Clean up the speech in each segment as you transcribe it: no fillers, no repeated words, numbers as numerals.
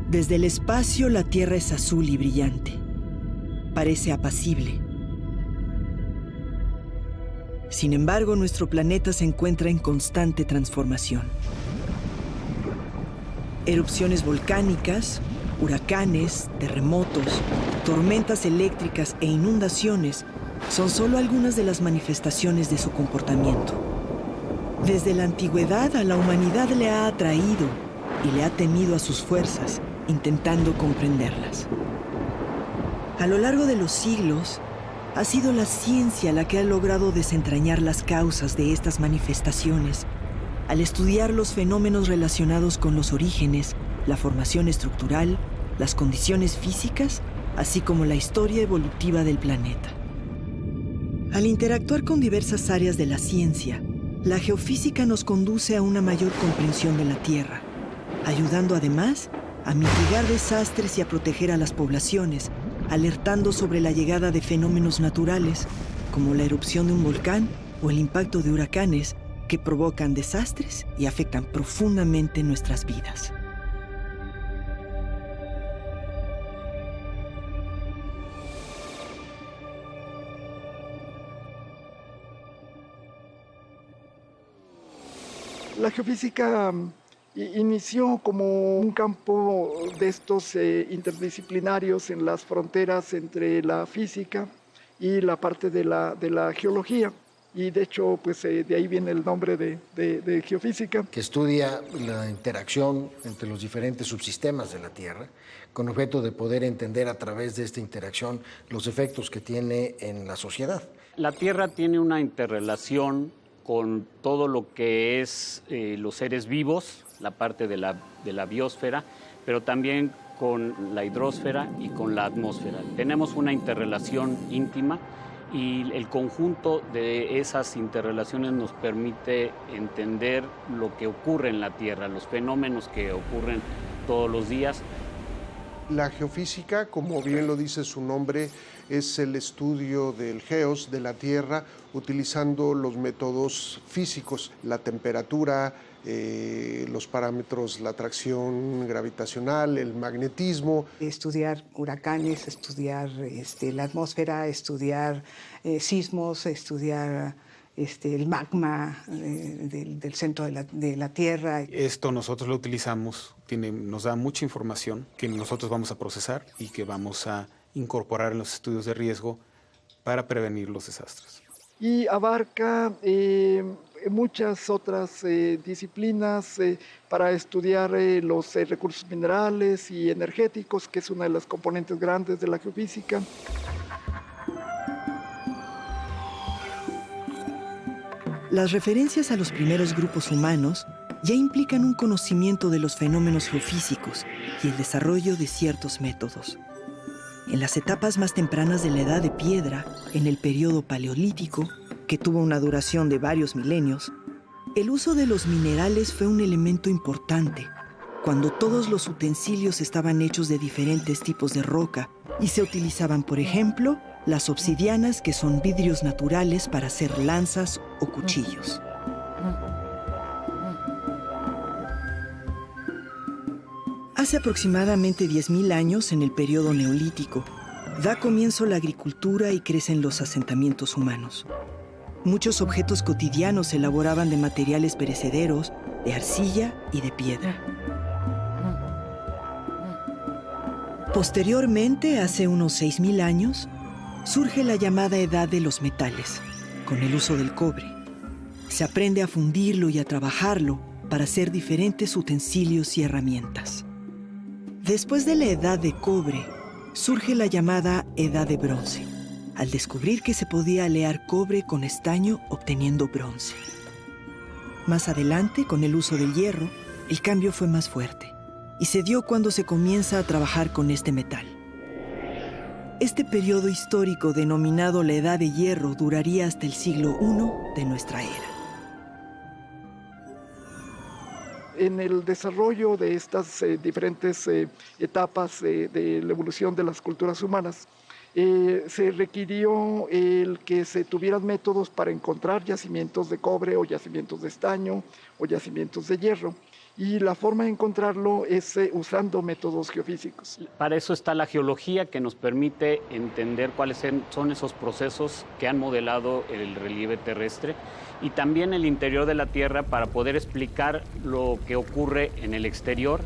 Desde el espacio, la Tierra es azul y brillante. Parece apacible. Sin embargo, nuestro planeta se encuentra en constante transformación. Erupciones volcánicas, huracanes, terremotos, tormentas eléctricas e inundaciones son solo algunas de las manifestaciones de su comportamiento. Desde la antigüedad, a la humanidad le ha atraído y le ha temido a sus fuerzas, intentando comprenderlas. A lo largo de los siglos, ha sido la ciencia la que ha logrado desentrañar las causas de estas manifestaciones, al estudiar los fenómenos relacionados con los orígenes, la formación estructural, las condiciones físicas, así como la historia evolutiva del planeta. Al interactuar con diversas áreas de la ciencia, la geofísica nos conduce a una mayor comprensión de la Tierra, ayudando además a mitigar desastres y a proteger a las poblaciones, alertando sobre la llegada de fenómenos naturales, como la erupción de un volcán o el impacto de huracanes, que provocan desastres y afectan profundamente nuestras vidas. La geofísica inició como un campo de estos interdisciplinarios en las fronteras entre la física y la parte de la geología. Y de hecho, pues de ahí viene el nombre de geofísica. Que estudia la interacción entre los diferentes subsistemas de la Tierra, con objeto de poder entender a través de esta interacción los efectos que tiene en la sociedad. La Tierra tiene una interrelación con todo lo que es los seres vivos, la parte de la biosfera, pero también con la hidrosfera y con la atmósfera. Tenemos una interrelación íntima y el conjunto de esas interrelaciones nos permite entender lo que ocurre en la Tierra, los fenómenos que ocurren todos los días. La geofísica, como bien lo dice su nombre, es el estudio del geos, de la Tierra, utilizando los métodos físicos, la temperatura, los parámetros, la atracción gravitacional, el magnetismo. Estudiar huracanes, estudiar la atmósfera, estudiar sismos, estudiar el magma del centro de la Tierra. Esto nosotros lo utilizamos, nos da mucha información que nosotros vamos a procesar y que vamos a incorporar en los estudios de riesgo para prevenir los desastres. Y abarca muchas otras disciplinas para estudiar los recursos minerales y energéticos, que es una de las componentes grandes de la geofísica. Las referencias a los primeros grupos humanos ya implican un conocimiento de los fenómenos geofísicos y el desarrollo de ciertos métodos. En las etapas más tempranas de la Edad de Piedra, en el período paleolítico, que tuvo una duración de varios milenios, el uso de los minerales fue un elemento importante, cuando todos los utensilios estaban hechos de diferentes tipos de roca y se utilizaban, por ejemplo, las obsidianas, que son vidrios naturales para hacer lanzas o cuchillos. Hace aproximadamente 10.000 años, en el periodo neolítico, da comienzo la agricultura y crecen los asentamientos humanos. Muchos objetos cotidianos se elaboraban de materiales perecederos, de arcilla y de piedra. Posteriormente, hace unos 6.000 años, surge la llamada Edad de los Metales, con el uso del cobre. Se aprende a fundirlo y a trabajarlo para hacer diferentes utensilios y herramientas. Después de la edad de cobre, surge la llamada edad de bronce, al descubrir que se podía alear cobre con estaño obteniendo bronce. Más adelante, con el uso del hierro, el cambio fue más fuerte y se dio cuando se comienza a trabajar con este metal. Este periodo histórico denominado la Edad de Hierro duraría hasta el siglo I de nuestra era. En el desarrollo de estas diferentes etapas de la evolución de las culturas humanas, se requirió el que se tuvieran métodos para encontrar yacimientos de cobre o yacimientos de estaño o yacimientos de hierro. Y la forma de encontrarlo es usando métodos geofísicos. Para eso está la geología, que nos permite entender cuáles son esos procesos que han modelado el relieve terrestre, y también el interior de la Tierra para poder explicar lo que ocurre en el exterior,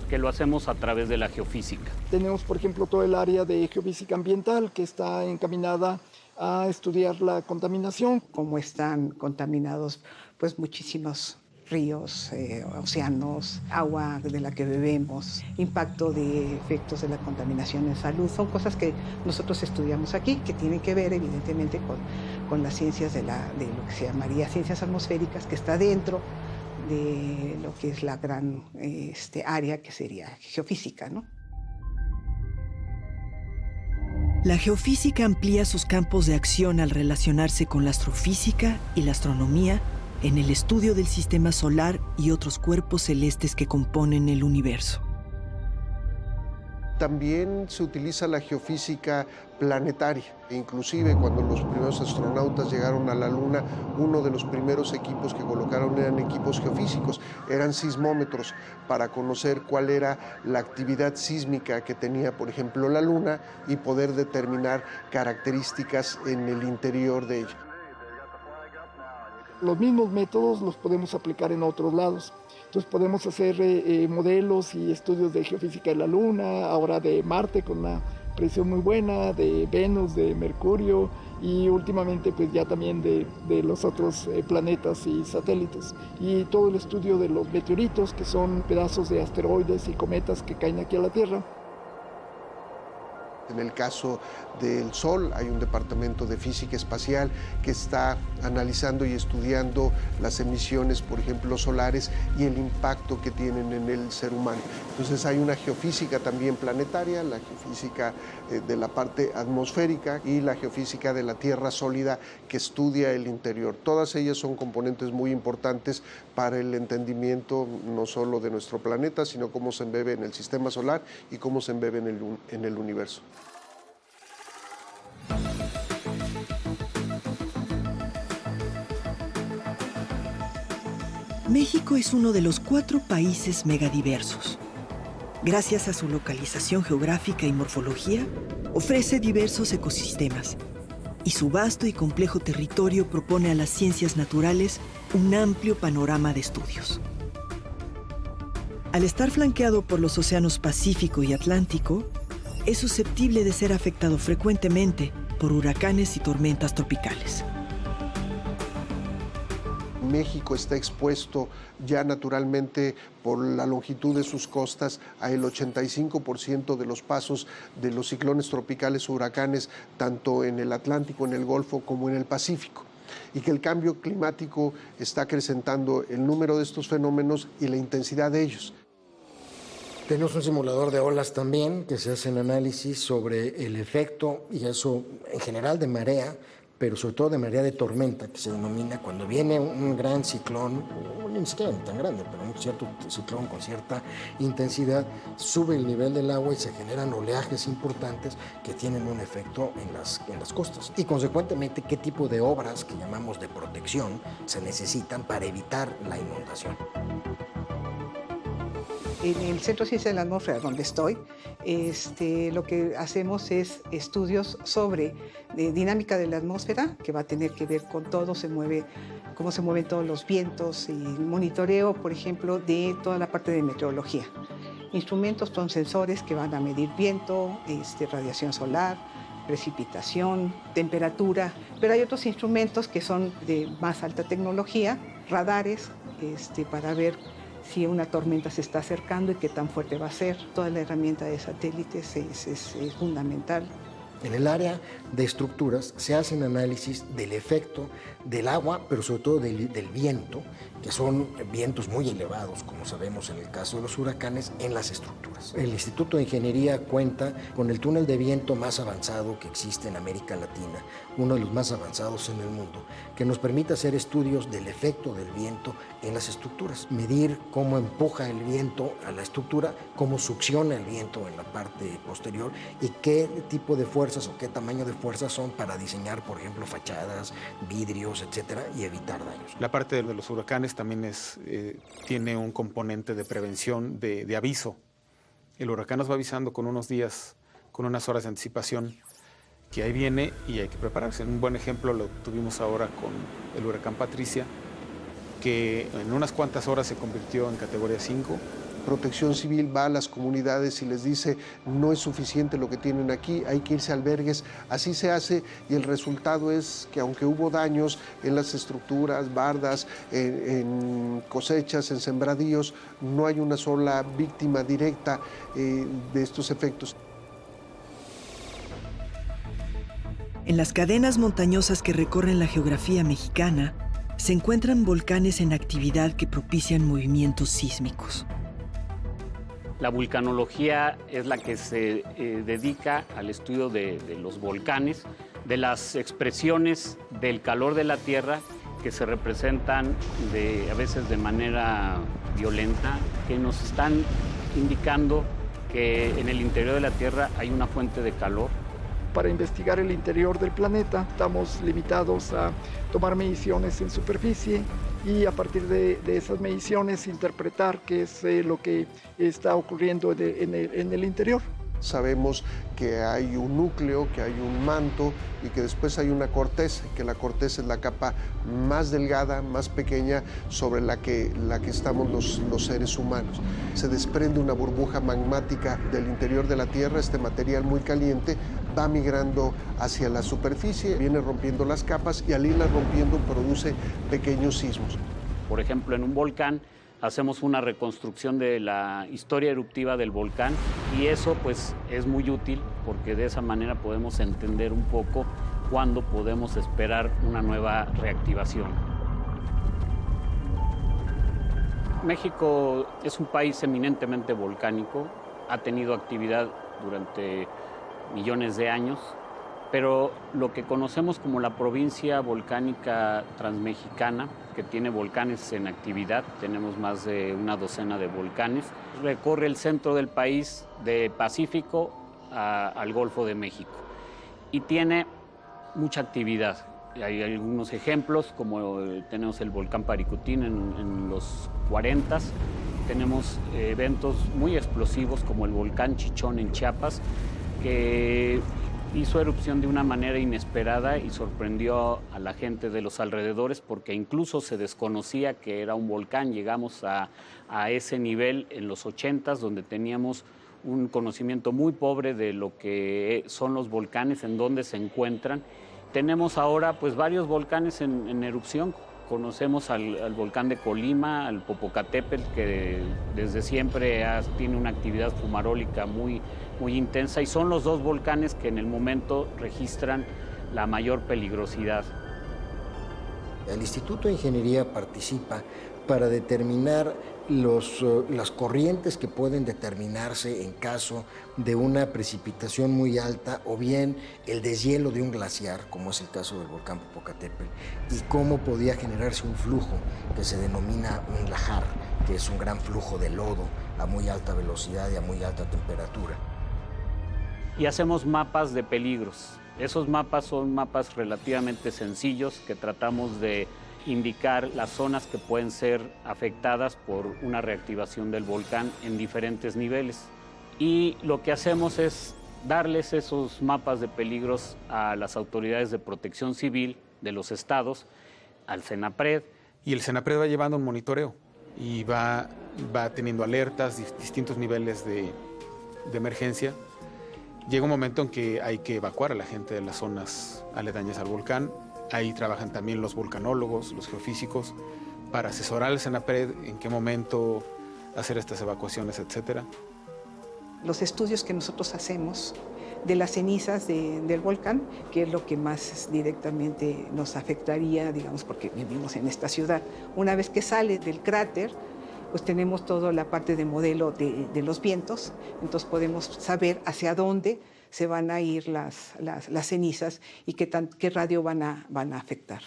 que lo hacemos a través de la geofísica. Tenemos, por ejemplo, todo el área de geofísica ambiental que está encaminada a estudiar la contaminación. Cómo están contaminados pues muchísimos ríos, océanos, agua de la que bebemos, impacto de efectos de la contaminación en salud. Son cosas que nosotros estudiamos aquí, que tienen que ver evidentemente con las ciencias de lo que se llamaría ciencias atmosféricas, que está dentro de lo que es la gran área que sería geofísica, ¿no? La geofísica amplía sus campos de acción al relacionarse con la astrofísica y la astronomía en el estudio del sistema solar y otros cuerpos celestes que componen el universo. También se utiliza la geofísica planetaria. Inclusive cuando los primeros astronautas llegaron a la Luna, uno de los primeros equipos que colocaron eran equipos geofísicos, eran sismómetros para conocer cuál era la actividad sísmica que tenía, por ejemplo, la Luna y poder determinar características en el interior de ella. Los mismos métodos los podemos aplicar en otros lados. Entonces podemos hacer modelos y estudios de geofísica de la Luna, ahora de Marte con una predicción muy buena, de Venus, de Mercurio y últimamente pues ya también de los otros planetas y satélites. Y todo el estudio de los meteoritos, que son pedazos de asteroides y cometas que caen aquí a la Tierra. En el caso del Sol hay un departamento de física espacial que está analizando y estudiando las emisiones, por ejemplo, solares y el impacto que tienen en el ser humano. Entonces hay una geofísica también planetaria, la geofísica de la parte atmosférica y la geofísica de la Tierra sólida que estudia el interior. Todas ellas son componentes muy importantes para el entendimiento no solo de nuestro planeta, sino cómo se embebe en el sistema solar y cómo se embebe en el universo. México es uno de los 4 países megadiversos. Gracias a su localización geográfica y morfología, ofrece diversos ecosistemas, y su vasto y complejo territorio propone a las ciencias naturales un amplio panorama de estudios. Al estar flanqueado por los océanos Pacífico y Atlántico, es susceptible de ser afectado frecuentemente por huracanes y tormentas tropicales. México está expuesto ya naturalmente por la longitud de sus costas a el 85% de los pasos de los ciclones tropicales o huracanes, tanto en el Atlántico, en el Golfo, como en el Pacífico. Y que el cambio climático está acrecentando el número de estos fenómenos y la intensidad de ellos. Tenemos un simulador de olas también, que se hacen análisis sobre el efecto, y eso en general de marea, pero sobre todo de marea de tormenta, que se denomina cuando viene un gran ciclón, ni siquiera tan grande, pero un cierto ciclón con cierta intensidad, sube el nivel del agua y se generan oleajes importantes que tienen un efecto en las costas. Y consecuentemente, qué tipo de obras que llamamos de protección se necesitan para evitar la inundación. En el Centro de Ciencias de la Atmósfera, donde estoy, lo que hacemos es estudios sobre dinámica de la atmósfera, que va a tener que ver con todo, cómo se mueven todos los vientos, y monitoreo, por ejemplo, de toda la parte de meteorología. Instrumentos son sensores que van a medir viento, radiación solar, precipitación, temperatura, pero hay otros instrumentos que son de más alta tecnología, radares, para ver si una tormenta se está acercando y qué tan fuerte va a ser. Toda la herramienta de satélites es fundamental. En el área de estructuras se hacen análisis del efecto del agua, pero sobre todo del viento, que son vientos muy elevados, como sabemos en el caso de los huracanes, en las estructuras. El Instituto de Ingeniería cuenta con el túnel de viento más avanzado que existe en América Latina, uno de los más avanzados en el mundo, que nos permite hacer estudios del efecto del viento en las estructuras, medir cómo empuja el viento a la estructura, cómo succiona el viento en la parte posterior y qué tipo de fuerzas o qué tamaño de fuerzas son para diseñar, por ejemplo, fachadas, vidrios, etcétera, y evitar daños. La parte de los huracanes también tiene un componente de prevención, de aviso. El huracán nos va avisando con unos días, con unas horas de anticipación, que ahí viene y hay que prepararse. Un buen ejemplo lo tuvimos ahora con el huracán Patricia, que en unas cuantas horas se convirtió en categoría 5. Protección Civil va a las comunidades y les dice no es suficiente lo que tienen aquí, hay que irse a albergues. Así se hace y el resultado es que aunque hubo daños en las estructuras, bardas, en cosechas, en sembradíos, no hay una sola víctima directa de estos efectos. En las cadenas montañosas que recorren la geografía mexicana, se encuentran volcanes en actividad que propician movimientos sísmicos. La vulcanología es la que se dedica al estudio de los volcanes, de las expresiones del calor de la Tierra que se representan a veces de manera violenta, que nos están indicando que en el interior de la Tierra hay una fuente de calor. Para investigar el interior del planeta estamos limitados a tomar mediciones en superficie y a partir de esas mediciones interpretar qué es lo que está ocurriendo en el interior. Sabemos que hay un núcleo, que hay un manto y que después hay una corteza, que la corteza es la capa más delgada, más pequeña sobre la que estamos los seres humanos. Se desprende una burbuja magmática del interior de la Tierra, este material muy caliente va migrando hacia la superficie, viene rompiendo las capas y al irlas rompiendo produce pequeños sismos. Por ejemplo, en un volcán hacemos una reconstrucción de la historia eruptiva del volcán y eso pues es muy útil porque de esa manera podemos entender un poco cuándo podemos esperar una nueva reactivación. México es un país eminentemente volcánico, ha tenido actividad durante millones de años, pero lo que conocemos como la provincia volcánica transmexicana, que tiene volcanes en actividad, tenemos más de una docena de volcanes, recorre el centro del país, de Pacífico al Golfo de México, y tiene mucha actividad. Hay algunos ejemplos, como tenemos el volcán Paricutín en los 40s, tenemos eventos muy explosivos como el volcán Chichón en Chiapas, que hizo erupción de una manera inesperada y sorprendió a la gente de los alrededores porque incluso se desconocía que era un volcán. Llegamos a ese nivel en los 80s, donde teníamos un conocimiento muy pobre de lo que son los volcanes, en dónde se encuentran. Tenemos ahora pues varios volcanes en erupción. Conocemos al volcán de Colima, al Popocatépetl, que desde siempre tiene una actividad fumarólica muy intensa, y son los dos volcanes que en el momento registran la mayor peligrosidad. El Instituto de Ingeniería participa para determinar las corrientes que pueden determinarse en caso de una precipitación muy alta o bien el deshielo de un glaciar, como es el caso del volcán Popocatépetl, y cómo podía generarse un flujo que se denomina un lahar, que es un gran flujo de lodo a muy alta velocidad y a muy alta temperatura. Y hacemos mapas de peligros. Esos mapas son mapas relativamente sencillos que tratamos de indicar las zonas que pueden ser afectadas por una reactivación del volcán en diferentes niveles. Y lo que hacemos es darles esos mapas de peligros a las autoridades de protección civil de los estados, al CENAPRED. Y el CENAPRED va llevando un monitoreo y va teniendo alertas, distintos niveles de emergencia. Llega un momento en que hay que evacuar a la gente de las zonas aledañas al volcán. Ahí trabajan también los volcanólogos, los geofísicos, para asesorar al Senapred en qué momento hacer estas evacuaciones, etcétera. Los estudios que nosotros hacemos de las cenizas del volcán, que es lo que más directamente nos afectaría, digamos, porque vivimos en esta ciudad. Una vez que sale del cráter, pues tenemos toda la parte de modelo de los vientos, entonces podemos saber hacia dónde se van a ir las cenizas y qué radio van a afectar.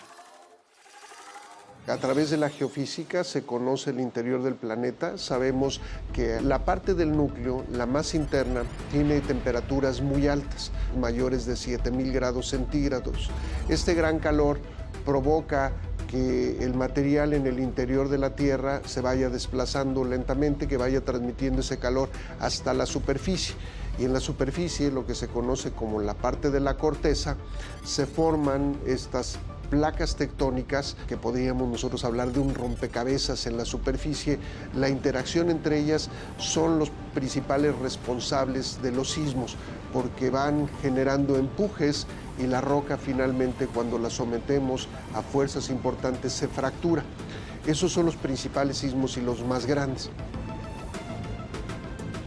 A través de la geofísica se conoce el interior del planeta. Sabemos que la parte del núcleo, la más interna, tiene temperaturas muy altas, mayores de 7.000 grados centígrados. Este gran calor provoca que el material en el interior de la Tierra se vaya desplazando lentamente, que vaya transmitiendo ese calor hasta la superficie. Y en la superficie, lo que se conoce como la parte de la corteza, se forman estas placas tectónicas, que podríamos nosotros hablar de un rompecabezas en la superficie. La interacción entre ellas son los principales responsables de los sismos, porque van generando empujes y la roca finalmente, cuando la sometemos a fuerzas importantes, se fractura. Esos son los principales sismos y los más grandes.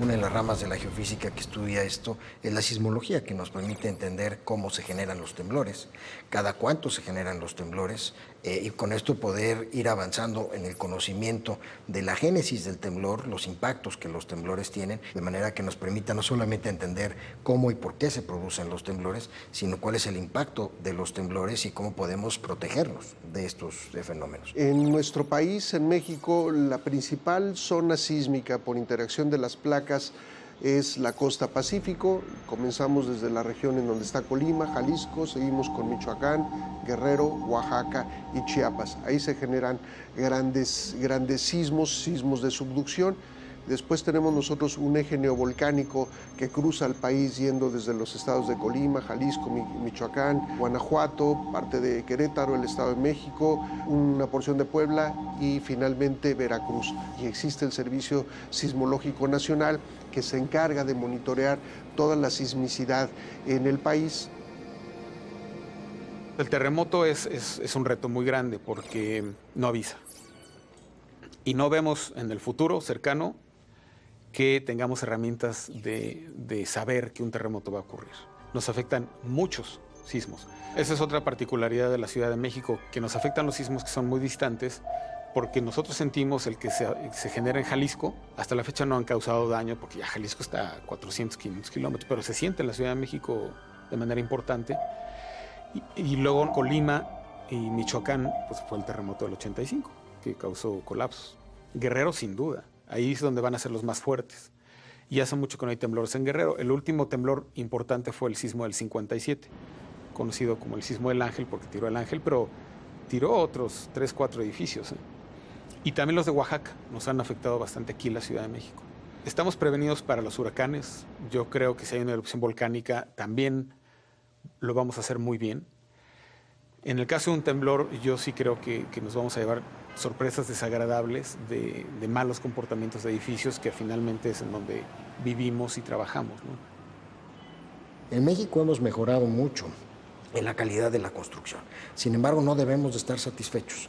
Una de las ramas de la geofísica que estudia esto es la sismología, que nos permite entender cómo se generan los temblores, cada cuánto se generan los temblores, y con esto poder ir avanzando en el conocimiento de la génesis del temblor, los impactos que los temblores tienen, de manera que nos permita no solamente entender cómo y por qué se producen los temblores, sino cuál es el impacto de los temblores y cómo podemos protegernos de estos fenómenos. En nuestro país, en México, la principal zona sísmica por interacción de las placas es la costa Pacífico. Comenzamos desde la región en donde está Colima, Jalisco, seguimos con Michoacán, Guerrero, Oaxaca y Chiapas. Ahí se generan grandes sismos de subducción. Después tenemos nosotros un eje neovolcánico que cruza el país yendo desde los estados de Colima, Jalisco, Michoacán, Guanajuato, parte de Querétaro, el Estado de México, una porción de Puebla y finalmente Veracruz. Y existe el Servicio Sismológico Nacional que se encarga de monitorear toda la sismicidad en el país. El terremoto es un reto muy grande porque no avisa. Y no vemos en el futuro cercano que tengamos herramientas de saber que un terremoto va a ocurrir. Nos afectan muchos sismos. Esa es otra particularidad de la Ciudad de México, que nos afectan los sismos que son muy distantes, porque nosotros sentimos el que se genera en Jalisco. Hasta la fecha no han causado daño, porque ya Jalisco está a 400, 500 kilómetros, pero se siente en la Ciudad de México de manera importante. Y luego en Colima y Michoacán, pues fue el terremoto del 85, que causó colapsos. Guerrero, sin duda. Ahí es donde van a ser los más fuertes. Y hace mucho que no hay temblores en Guerrero. El último temblor importante fue el sismo del 57, conocido como el sismo del Ángel, porque tiró el Ángel, pero tiró otros 3, 4 edificios. Y también los de Oaxaca nos han afectado bastante aquí en la Ciudad de México. Estamos prevenidos para los huracanes. Yo creo que si hay una erupción volcánica, también lo vamos a hacer muy bien. En el caso de un temblor, yo sí creo que nos vamos a llevar sorpresas desagradables de malos comportamientos de edificios, que finalmente es en donde vivimos y trabajamos, ¿no? En México hemos mejorado mucho en la calidad de la construcción. Sin embargo, no debemos de estar satisfechos.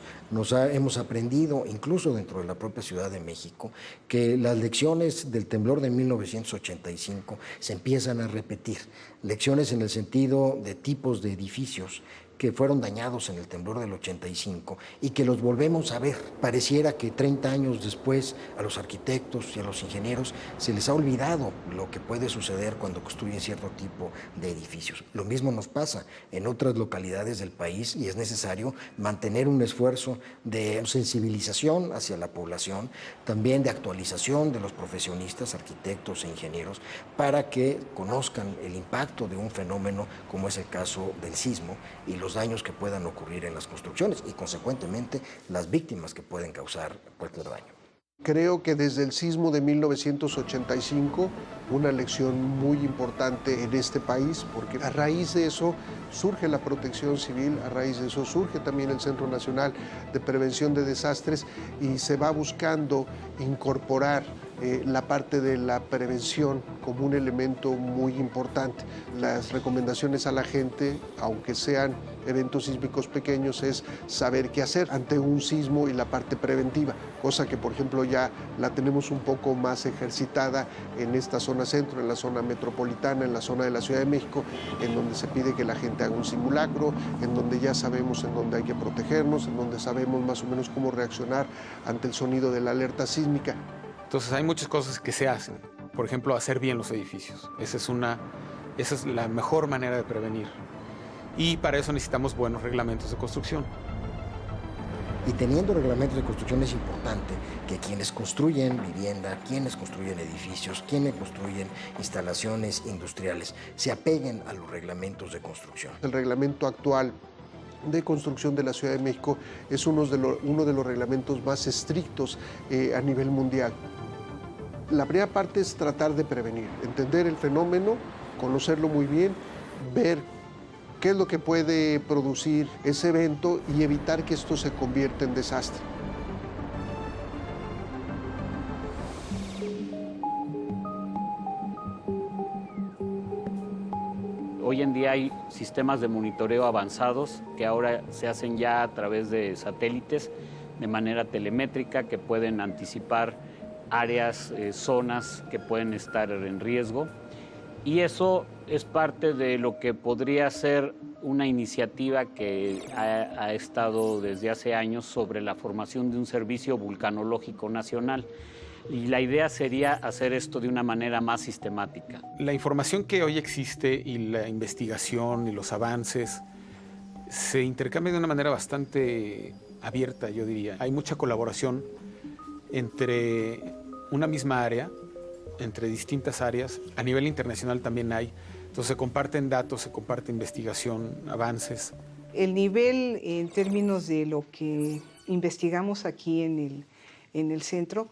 Hemos aprendido, incluso dentro de la propia Ciudad de México, que las lecciones del temblor de 1985 se empiezan a repetir. Lecciones en el sentido de tipos de edificios que fueron dañados en el temblor del 85 y que los volvemos a ver. Pareciera que 30 años después a los arquitectos y a los ingenieros se les ha olvidado lo que puede suceder cuando construyen cierto tipo de edificios. Lo mismo nos pasa en otras localidades del país y es necesario mantener un esfuerzo de sensibilización hacia la población, también de actualización de los profesionistas, arquitectos e ingenieros, para que conozcan el impacto de un fenómeno como es el caso del sismo y los daños que puedan ocurrir en las construcciones y, consecuentemente, las víctimas que pueden causar cualquier daño. Creo que desde el sismo de 1985, una lección muy importante en este país, porque a raíz de eso surge la Protección Civil, a raíz de eso surge también el Centro Nacional de Prevención de Desastres y se va buscando incorporar la parte de la prevención como un elemento muy importante. Las recomendaciones a la gente, aunque sean eventos sísmicos pequeños, es saber qué hacer ante un sismo y la parte preventiva, cosa que por ejemplo ya la tenemos un poco más ejercitada en esta zona centro, en la zona metropolitana, en la zona de la Ciudad de México, en donde se pide que la gente haga un simulacro, en donde ya sabemos en dónde hay que protegernos, en donde sabemos más o menos cómo reaccionar ante el sonido de la alerta sísmica. Entonces hay muchas cosas que se hacen. Por ejemplo, hacer bien los edificios. Esa es la mejor manera de prevenir. Y para eso necesitamos buenos reglamentos de construcción. Y teniendo reglamentos de construcción es importante que quienes construyen vivienda, quienes construyen edificios, quienes construyen instalaciones industriales, se apeguen a los reglamentos de construcción. El reglamento actual de construcción de la Ciudad de México es uno de los reglamentos más estrictos a nivel mundial. La primera parte es tratar de prevenir, entender el fenómeno, conocerlo muy bien, ver qué es lo que puede producir ese evento y evitar que esto se convierta en desastre. Hoy en día hay sistemas de monitoreo avanzados que ahora se hacen ya a través de satélites de manera telemétrica que pueden anticipar áreas, zonas que pueden estar en riesgo. Y eso es parte de lo que podría ser una iniciativa que ha estado desde hace años sobre la formación de un servicio vulcanológico nacional. Y la idea sería hacer esto de una manera más sistemática. La información que hoy existe y la investigación y los avances se intercambian de una manera bastante abierta, yo diría. Hay mucha colaboración entre una misma área, entre distintas áreas. A nivel internacional también hay. Entonces se comparten datos, se comparte investigación, avances. El nivel en términos de lo que investigamos aquí en el centro,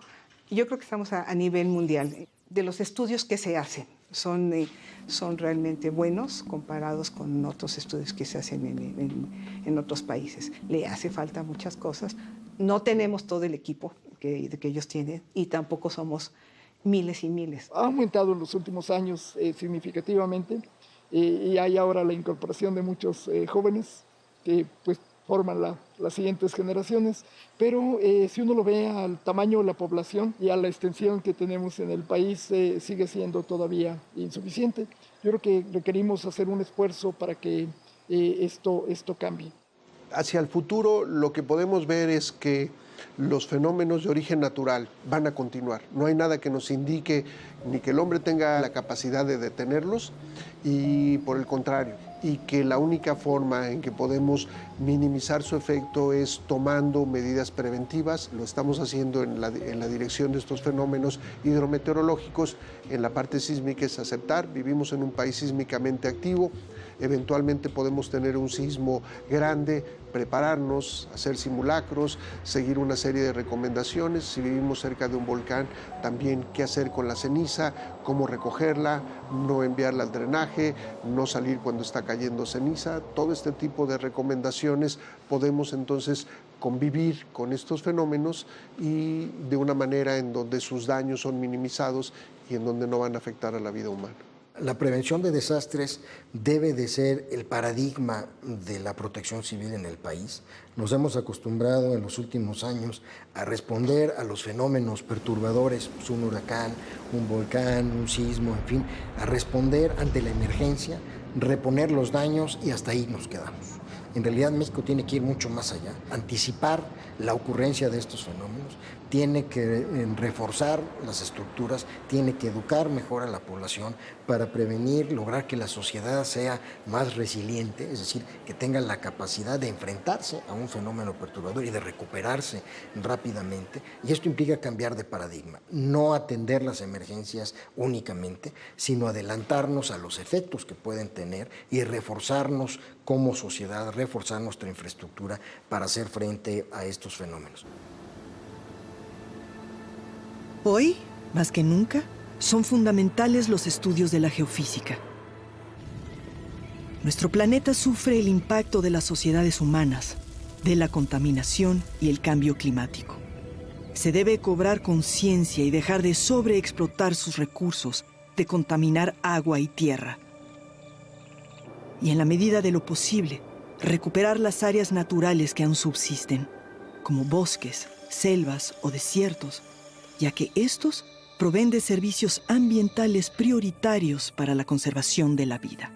yo creo que estamos a nivel mundial. De los estudios que se hacen, son realmente buenos comparados con otros estudios que se hacen en otros países. Le hace falta muchas cosas. No tenemos todo el equipo que ellos tienen y tampoco somos miles y miles. Ha aumentado en los últimos años significativamente y hay ahora la incorporación de muchos jóvenes que pues forman las siguientes generaciones, pero si uno lo ve al tamaño de la población y a la extensión que tenemos en el país, sigue siendo todavía insuficiente. Yo creo que requerimos hacer un esfuerzo para que esto cambie. Hacia el futuro lo que podemos ver es que los fenómenos de origen natural van a continuar. No hay nada que nos indique ni que el hombre tenga la capacidad de detenerlos y por el contrario, y que la única forma en que podemos minimizar su efecto es tomando medidas preventivas. Lo estamos haciendo en la dirección de estos fenómenos hidrometeorológicos. En la parte sísmica es aceptar, vivimos en un país sísmicamente activo, eventualmente podemos tener un sismo grande, prepararnos, hacer simulacros, seguir una serie de recomendaciones. Si vivimos cerca de un volcán, también qué hacer con la ceniza, cómo recogerla, no enviarla al drenaje, no salir cuando está cayendo ceniza. Todo este tipo de recomendaciones podemos entonces convivir con estos fenómenos y de una manera en donde sus daños son minimizados y en donde no van a afectar a la vida humana. La prevención de desastres debe de ser el paradigma de la protección civil en el país. Nos hemos acostumbrado en los últimos años a responder a los fenómenos perturbadores, pues un huracán, un volcán, un sismo, en fin, a responder ante la emergencia, reponer los daños y hasta ahí nos quedamos. En realidad México tiene que ir mucho más allá, anticipar la ocurrencia de estos fenómenos, tiene que reforzar las estructuras, tiene que educar mejor a la población para prevenir, lograr que la sociedad sea más resiliente, es decir, que tenga la capacidad de enfrentarse a un fenómeno perturbador y de recuperarse rápidamente. Y esto implica cambiar de paradigma, no atender las emergencias únicamente, sino adelantarnos a los efectos que pueden tener y reforzarnos como sociedad, reforzar nuestra infraestructura para hacer frente a estos fenómenos. Hoy, más que nunca, son fundamentales los estudios de la geofísica. Nuestro planeta sufre el impacto de las sociedades humanas, de la contaminación y el cambio climático. Se debe cobrar conciencia y dejar de sobreexplotar sus recursos, de contaminar agua y tierra. Y en la medida de lo posible, recuperar las áreas naturales que aún subsisten, como bosques, selvas o desiertos, ya que estos proveen de servicios ambientales prioritarios para la conservación de la vida.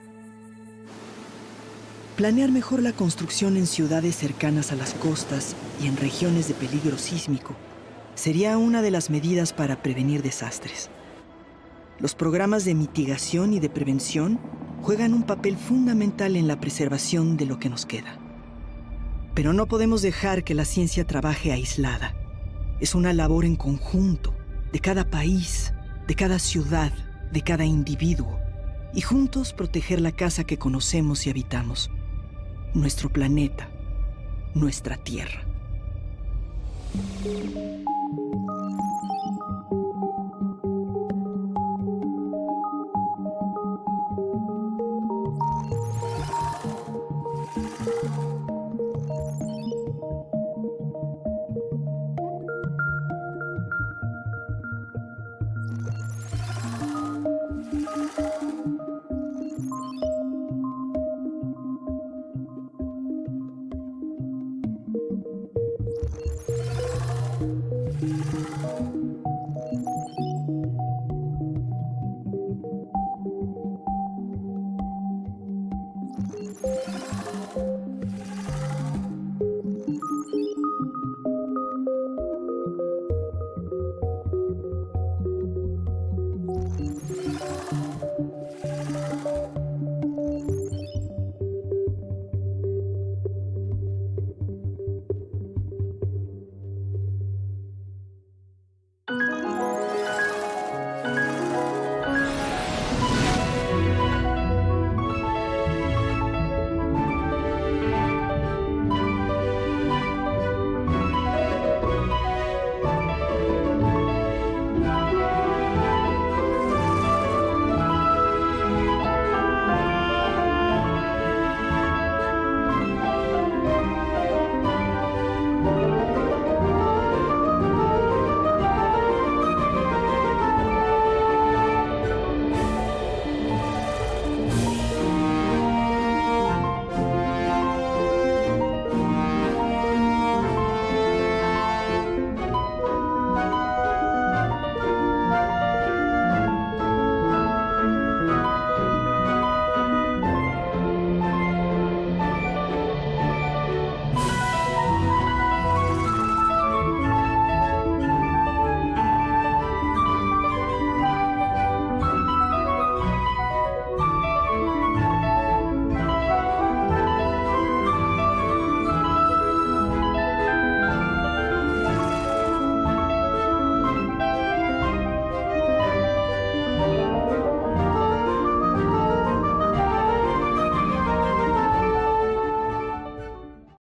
Planear mejor la construcción en ciudades cercanas a las costas y en regiones de peligro sísmico sería una de las medidas para prevenir desastres. Los programas de mitigación y de prevención juegan un papel fundamental en la preservación de lo que nos queda. Pero no podemos dejar que la ciencia trabaje aislada. Es una labor en conjunto, de cada país, de cada ciudad, de cada individuo, y juntos proteger la casa que conocemos y habitamos, nuestro planeta, nuestra tierra.